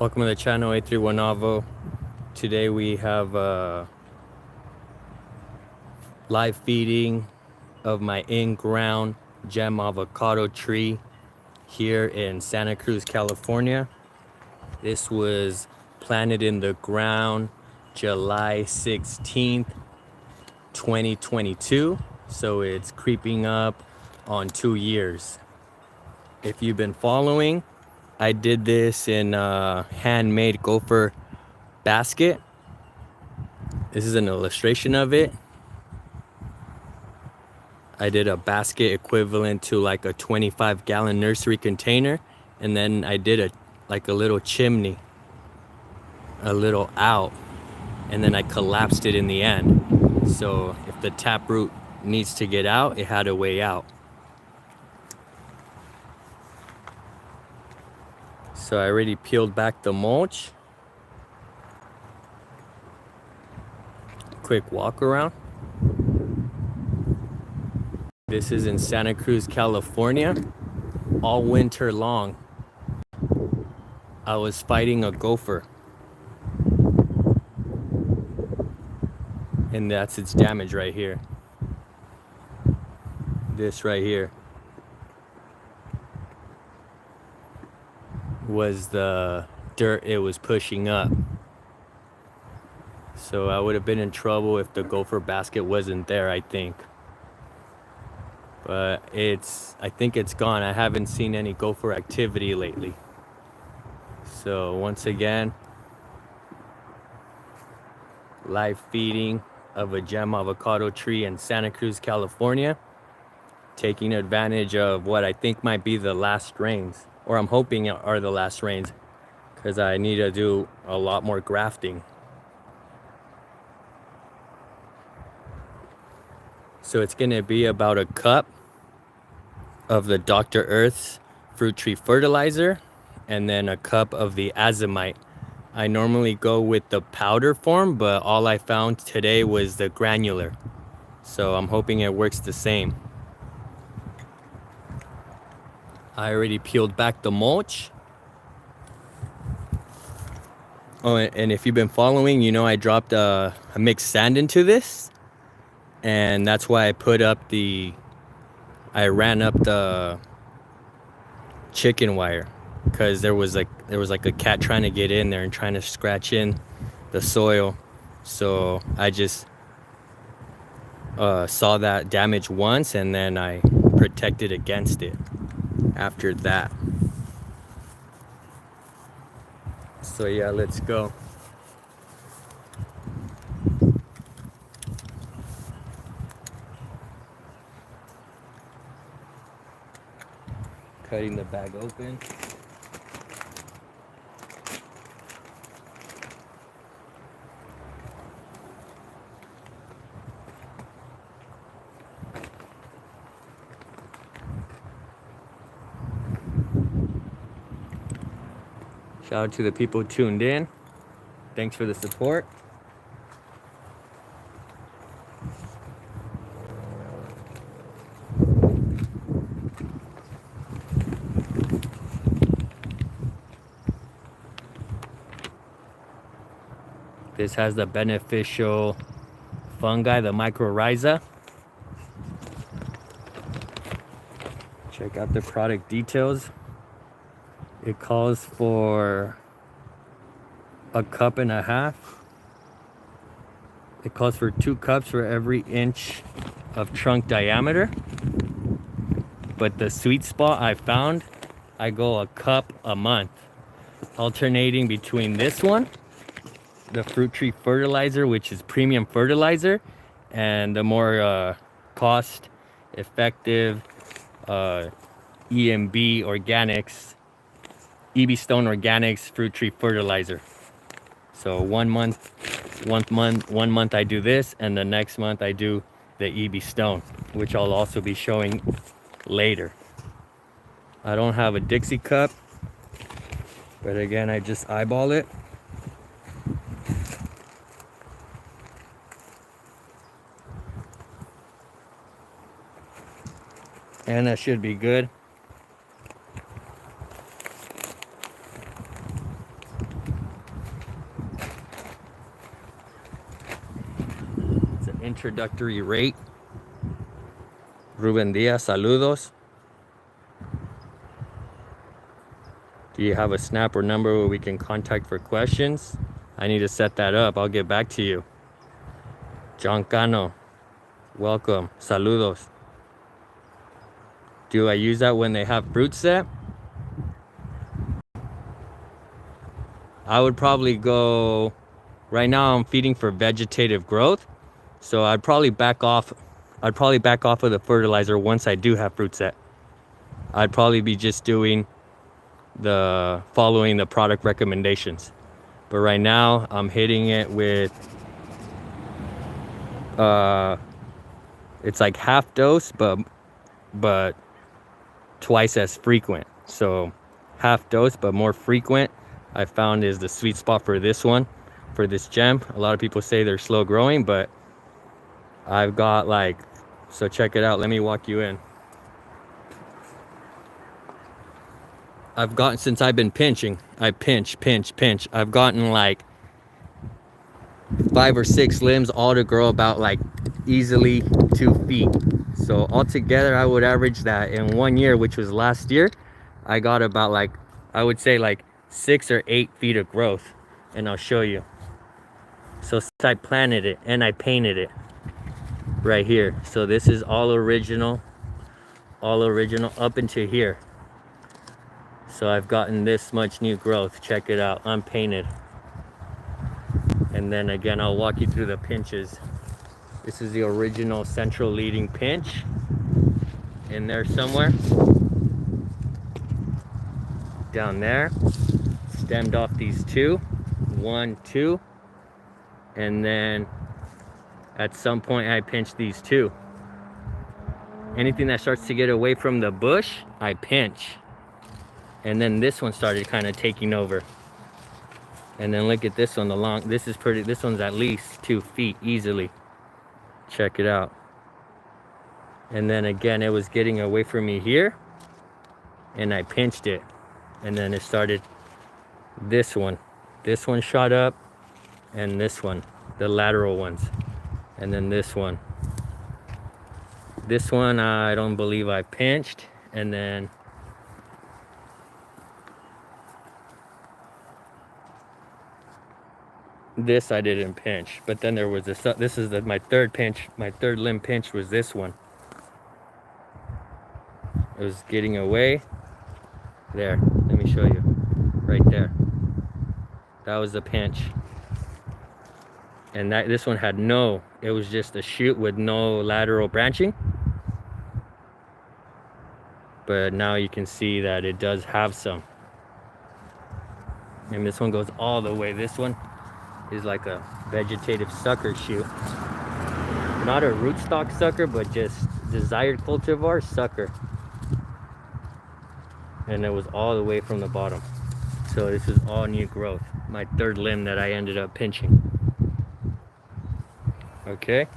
Welcome to the channel, A31 Avo. Today we have live feeding of my in-ground gem avocado tree here in Santa Cruz, California. This was planted in the ground July 16th, 2022. So it's creeping up on 2 years. If you've been following, I did this in a handmade gopher basket. This is an illustration of it. I did a basket equivalent to like a 25-gallon nursery container, and then I did a little chimney, a little out, and then I collapsed it in the end. So if the taproot needs to get out, it had a way out. So I already peeled back the mulch. Quick walk around. This is in Santa Cruz, California. All winter long, I was fighting a gopher. And that's its damage right here. This right here was the dirt it was pushing up. So I would have been in trouble if the gopher basket wasn't there, I think. But I think it's gone. I haven't seen any gopher activity lately. So once again, live feeding of a gem avocado tree in Santa Cruz, California. Taking advantage of what I think might be the last rains, or I'm hoping are the last rains, because I need to do a lot more grafting. So it's gonna be about a cup of the Dr. Earth's fruit tree fertilizer, and then a cup of the azomite. I normally go with the powder form, but all I found today was the granular. So I'm hoping it works the same. I already peeled back the mulch. Oh, and if you've been following, you know I dropped a mixed sand into this. And that's why I ran up the chicken wire, because there was like a cat trying to get in there and trying to scratch in the soil. So I just saw that damage once, and then I protected against it after that. So yeah, let's go. Cutting the bag open. Shout out to the people tuned in. Thanks for the support. This has the beneficial fungi, the mycorrhiza. Check out the product details. It calls for a cup and a half. It calls for 2 cups for every inch of trunk diameter. But the sweet spot I found, I go a cup a month, alternating between this one, the fruit tree fertilizer, which is premium fertilizer, and the more cost effective EMB Organics, EB Stone Organics fruit tree fertilizer. So one month I do this, and the next month I do the EB Stone, which I'll also be showing later. I don't have a Dixie cup, but again, I just eyeball it. And that should be good. introductory rate. Ruben Diaz, saludos. Do you have a snap or number where we can contact for questions? I need to set that up. I'll get back to you. John Cano, welcome. Saludos. Do I use that when they have fruit set? I would probably go, right now I'm feeding for vegetative growth. So I'd probably back off of the fertilizer once I do have fruit set. I'd probably be just doing following the product recommendations. But right now I'm hitting it with it's like half dose but twice as frequent. So half dose but more frequent, I found, is the sweet spot for this one, for this gem. A lot of people say they're slow growing, but I've got like, so check it out, let me walk you in. I've gotten, since I've been pinching, I pinch, I've gotten like 5 or 6 limbs all to grow about like easily 2 feet. So altogether I would average that in 1 year, which was last year, I got about like, I would say like 6 or 8 feet of growth. And I'll show you. So since I planted it and I painted it right here, so this is all original up into here. So I've gotten this much new growth. Check it out, unpainted. And then again, I'll walk you through the pinches. This is the original central leading pinch in there somewhere. Down there, stemmed off these 2, 1, 2. And then at some point I pinch these 2. Anything that starts to get away from the bush, I pinch. And then this one started kind of taking over. And then look at this one, this one's at least 2 feet easily. Check it out. And then again, it was getting away from me here, and I pinched it. And then it started, this one shot up, and this one, the lateral ones. And then this one I don't believe I pinched. And then this I didn't pinch, but then there was this is my third pinch. My third limb pinch was this one. It was getting away. There, let me show you. Right there. That was the pinch. And this one had it was just a shoot with no lateral branching. But now you can see that it does have some. And this one goes all the way. This one is like a vegetative sucker shoot. Not a rootstock sucker, but just desired cultivar sucker. And it was all the way from the bottom. So this is all new growth. My third limb that I ended up pinching. Okay.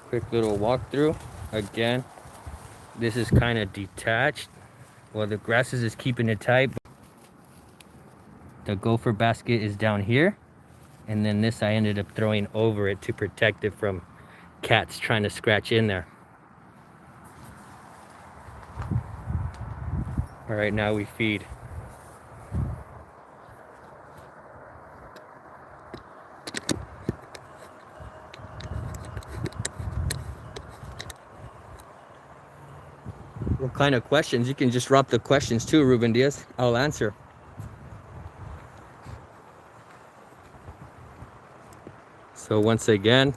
Quick little walkthrough. Again, this is kind of detached. Well, the grasses is keeping it tight. The gopher basket is down here. And then this I ended up throwing over it to protect it from cats trying to scratch in there. All right, now we feed. What kind of questions? You can just drop the questions too, Ruben Diaz. I'll answer. So once again,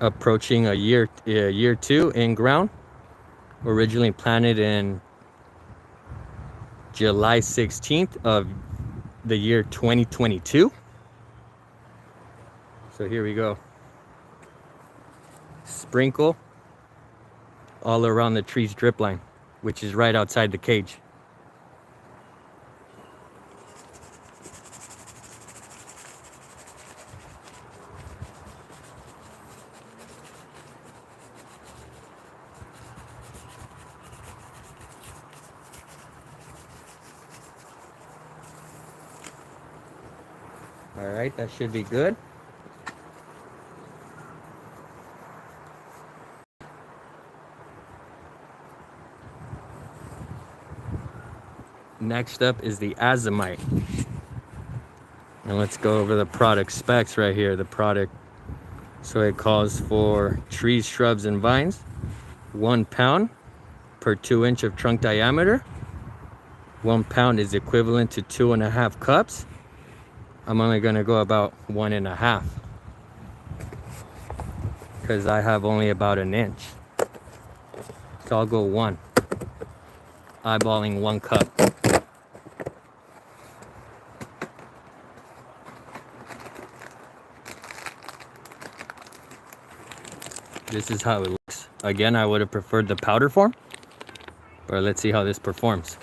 approaching a year 2 in ground. Originally planted in July 16th of the year 2022. So here we go. Sprinkle all around the tree's drip line, which is right outside the cage. All right, that should be good. Next up is the azomite. And let's go over the product specs right here. The product, so it calls for trees, shrubs, and vines, 1 pound per 2 inch of trunk diameter. 1 pound is equivalent to 2.5 cups. I'm only gonna go about 1.5 because I have only about an inch. So I'll go 1, eyeballing 1 cup. This is how it looks. Again, I would have preferred the powder form, but let's see how this performs.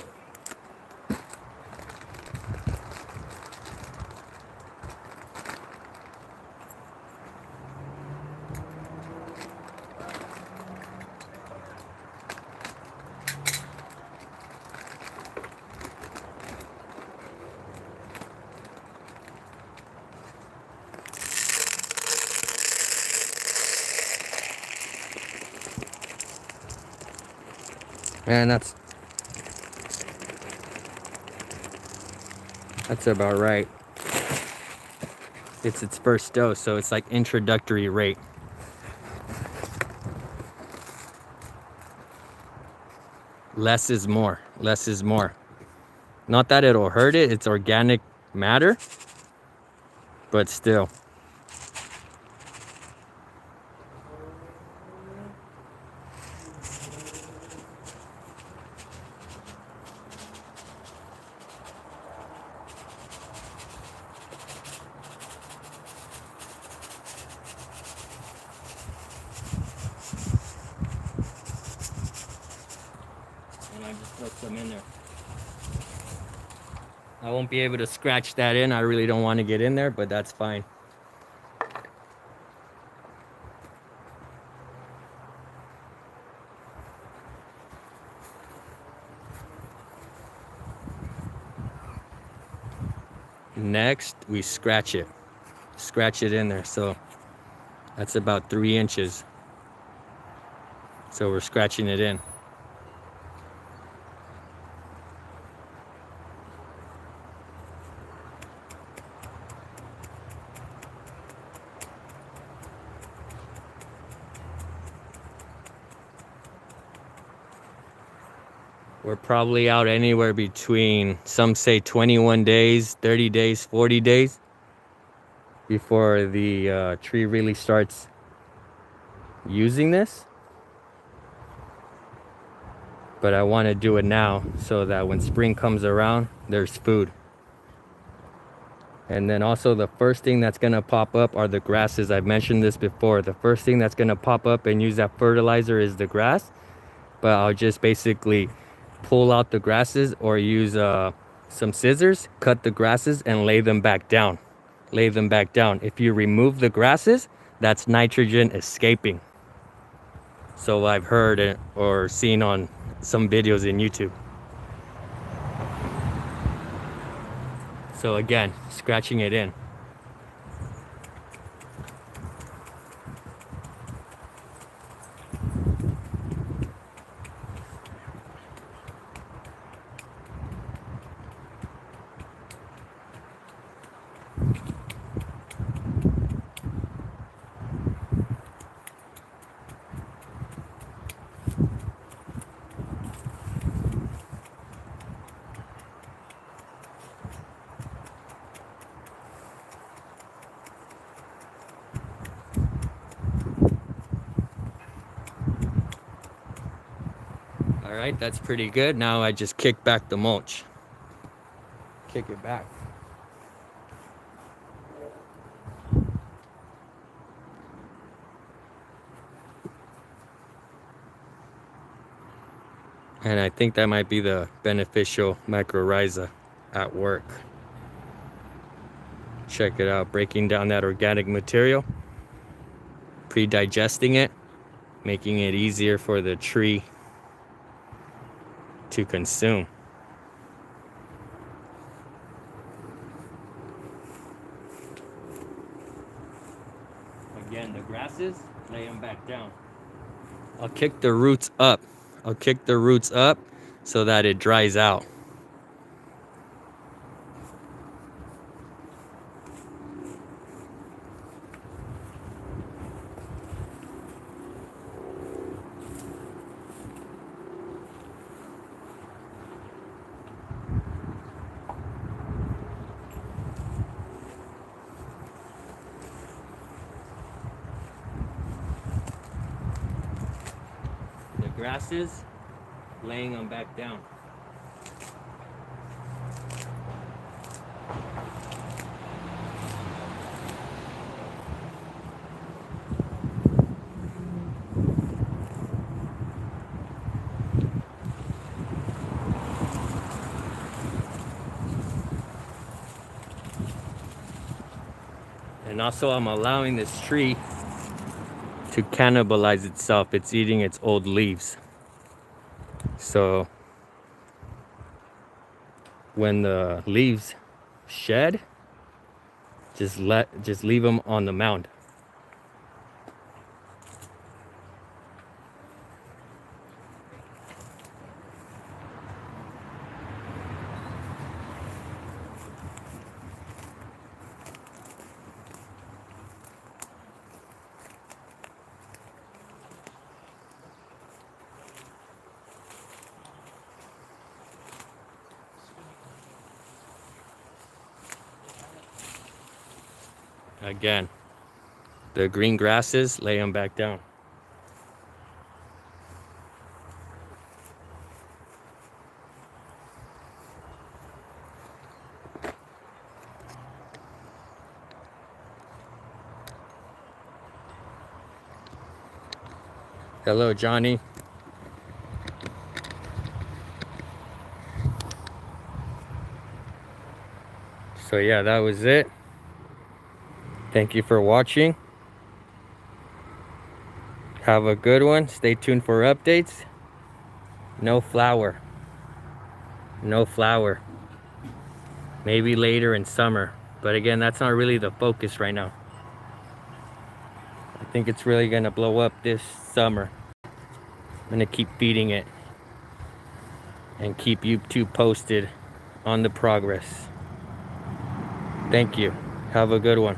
And that's about right. It's its first dose, so it's like introductory rate. Less is more. Less is more. Not that it'll hurt it, it's organic matter, but still. And I just put some in there. I won't be able to scratch that in. I really don't want to get in there, but that's fine. Next, we scratch it. Scratch it in there. So that's about 3 inches. So we're scratching it in. We're probably out anywhere between, some say 21 days, 30 days, 40 days before the tree really starts using this. But I want to do it now so that when spring comes around, there's food. And then also the first thing that's going to pop up are the grasses. I've mentioned this before. The first thing that's going to pop up and use that fertilizer is the grass. But I'll just basically pull out the grasses or use some scissors, cut the grasses and lay them back down. Lay them back down. If you remove the grasses, that's nitrogen escaping. So I've heard it or seen on some videos in YouTube. So again, scratching it in. All right, that's pretty good. Now I just kick back the mulch. Kick it back. And I think that might be the beneficial mycorrhiza at work. Check it out, breaking down that organic material, pre-digesting it, making it easier for the tree to consume. Again, the grasses, lay them back down. I'll kick the roots up. I'll kick the roots up so that it dries out. grasses, laying them back down. And also I'm allowing this tree to cannibalize itself. It's eating its old leaves. So when the leaves shed, just leave them on the mound. Again, the green grasses, lay them back down. Hello, Johnny. So yeah, that was it. Thank you for watching. Have a good one. Stay tuned for updates. No flower. No flower. Maybe later in summer. But again, that's not really the focus right now. I think it's really gonna blow up this summer. I'm gonna keep feeding it and keep you two posted on the progress. Thank you. Have a good one.